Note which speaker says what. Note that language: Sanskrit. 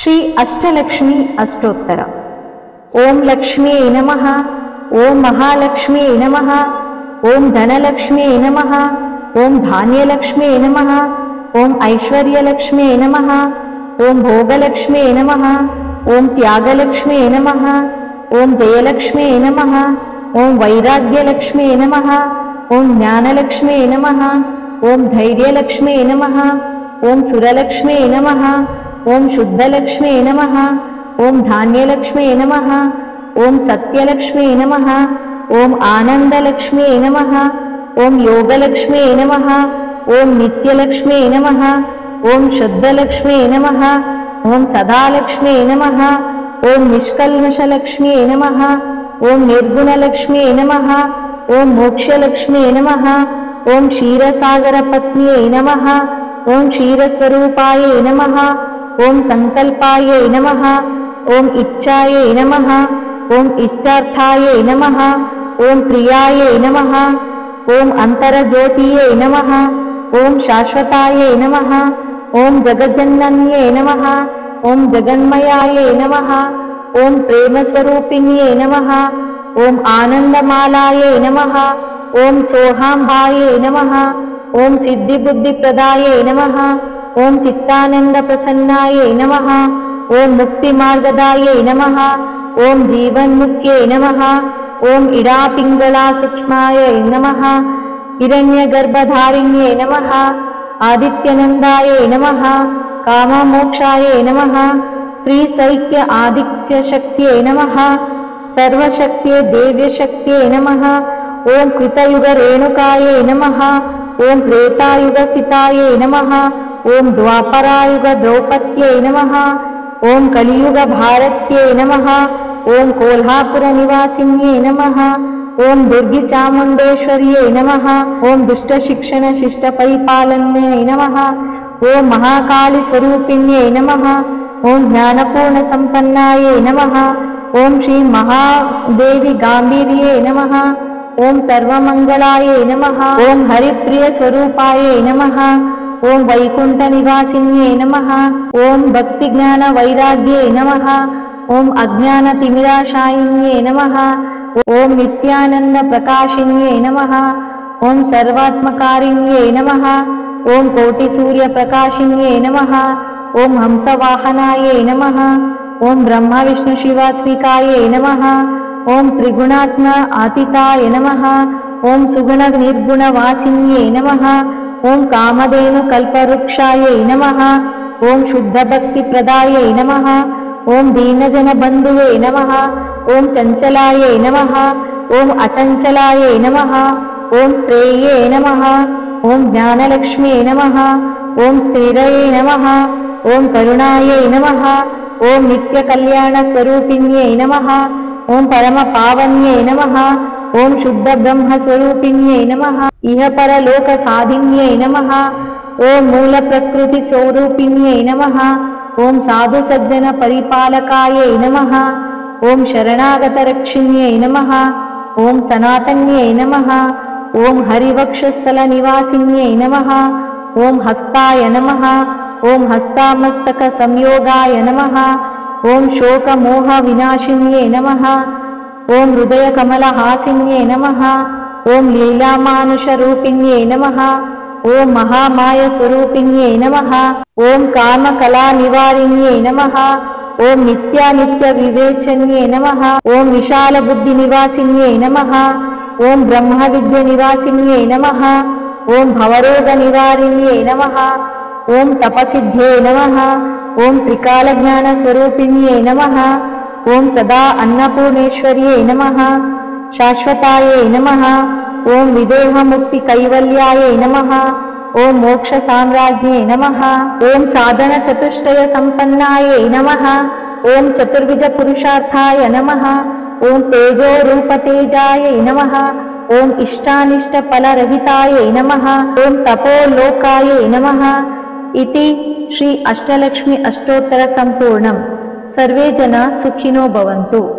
Speaker 1: श्री अष्टलक्ष्मी अष्टोत्तर। ओम लक्ष्मी नमः, ओम महालक्ष्मी नमः, ओम धनलक्ष्मी नमः, ओम धान्यलक्ष्मी नमः, ओम ऐश्वर्यलक्ष्मी नमः, ओम भोगलक्ष्मी नमः, ओम त्यागलक्ष्मी नमः, ओम जयलक्ष्मी नमः, ओम वैराग्यलक्ष्मी नमः, ओम ज्ञानलक्ष्मी नमः, ओम धैर्यलक्ष्मी नमः, ओम सुरलक्ष्मी नमः, ओम शुद्धलक्ष्मी नमः, ओम धान्यलक्ष्मी नमः, ओम सत्यलक्ष्मी नमः, ओम आनंदलक्ष्मी नमः, ओम योगलक्ष्मी नमः, ओम नित्यलक्ष्मी नमः, ओम शुद्धलक्ष्मी नमः, ओम सदालक्ष्मी नमः, ओम निष्कल्मषलक्ष्मी नमः, ओम निर्गुणलक्ष्मी नमः, ओम मोक्षलक्ष्मी नमः, ओम क्षीरसागरपत्न्यै नमः, ओम क्षीरस्वरूपायै नमः, ओम संकल्पायै नमः, ओम इच्छायै नमः, ओम इष्टार्थायै नमः, ओम प्रियायै नमः, ओम अंतरज्योतियै नमः, ओम शाश्वतायै नमः, ओम जगज्जनन्यै नमः, ओम जगन्मयायै नमः, ओम प्रेमस्वरूपिण्यै नमः, ओम आनन्दमालायै नमः, ओम सोहाम्बायै नमः, ओम सिद्धिबुद्धिप्रदायै नमः, ओम चित्तानन्दप्रसन्नायै नमः, ओम मुक्तिमार्गदायै नमः, ओम जीवन्मुख्यै नमः, ओम इडापिङ्गळासूक्ष्मायै नमः, हिरण्यगर्भधारिण्यै नमः, आदित्यनन्दायै नमः, काममोक्षायै नमः, स्त्रीसैक्य आदित्यशक्त्यै नमः, सर्वशक्त्यै देव्यशक्त्यै नमः, ओम कृतयुगरेणुकायै नमः, ओम त्रेतायुगस्थितायै नमः, ओम द्वापरायुग द्रौपद्यै नमः, ओम कलियुग भारत्यै नमः, ओम कोल्हापुरनिवासिन्यै नमः, ओम दुर्गिचामुण्डेश्वर्यै नमः, ओम दुष्टशिक्षण शिष्टपरिपालन्यै नमः, ओम महाकालीस्वरूपिण्यै नमः, ओम ज्ञानपूर्णसम्पन्नायै नमः, ओम श्री महादेवी गाम्भीर्यै नमः, ओम सर्वमङ्गलायै नमः, ओम हरिप्रियस्वरूपायै नमः, ओम वैकुण्ठनिवासिन्यै नमः, ओम भक्तिज्ञानवैराग्यै नमः, ओम अज्ञानतिमिराशायिन्यै नमः, ओम नित्यानन्दप्रकाशिन्यै नमः, ओम सर्वात्मकारिण्यै नमः, ओम कोटिसूर्यप्रकाशिन्यै नमः, ओम हंसवाहनायै नमः, ओम ब्रह्मविष्णुशिवात्मिकायै नमः, ओम त्रिगुणात्मा आतीताय नमः, ओम सुगुणनिर्गुणवासिन्यै नमः, ओम कामधेनुकल्पवृक्षायै नमः, ओम शुद्धभक्तिप्रदायै नमः, ओम दीनजनबन्धुवे नमः, ओम चञ्चलायै नमः, ओम अचञ्चलायै नमः, ओम श्रेये नमः, ओम ज्ञानलक्ष्म्यै नमः, ओम स्थिरये नमः, ओम करुणायै नमः, ओम नित्यकल्याणस्वरूपिण्यै नमः, ओम परमपावन्यै नमः, ओम शुद्धब्रह्मस्वरूपिण्यै नमः, इह परलोकसाधिन्यै नमः, ओम मूलप्रकृतिस्वरूपिण्यै नमः, ओम साधुसज्जनपरिपालकायै नमः, ओम शरणागतरक्षिण्यै नमः, ओम सनातन्यै नमः, ओम हरिवक्षस्थलनिवासिन्यै नमः, ओम हस्ताय नमः, ओम हस्तामस्तकसंयोगाय नमः, ओम शोकमोहविनाशिन्यै नमः, ओम हृदयकमलहासिन्यै नमः, ओम लीलामानुषरूपिण्यै नमः, ओम महामायस्वरूपिण्यै नमः, ओम कामकलानिवारिण्यै नमः, ओम नित्यानित्यविवेचन्यै नमः, ओम विशालबुद्धिनिवासिन्यै नमः, ओम ब्रह्मविद्यनिवासिन्यै नमः, ओम भवरोगनिवारिण्यै नमः, ओम तपसिद्ध्यै नमः, ओम त्रिकालज्ञानस्वरूपिण्यै नमः, ओम सदा अन्नपूर्णेश्वर्यै नमः, शाश्वतायै नमः, ओम विदेहमुक्तिकैवल्यायै नमः, ओम मोक्षसाम्राज्ञे नमः, ओम साधनचतुष्टयसम्पन्नायै नमः, ओम चतुर्विधपुरुषार्थाय नमः, ओम तेजोरूपतेजायै नमः, ओम इष्टानिष्टफलरहितायै नमः, ओम तपोलोकायै नमः। इति श्री अष्टलक्ष्मी अष्टोत्तर संपूर्णम्। सर्वे जना सुखिनो भवन्तु।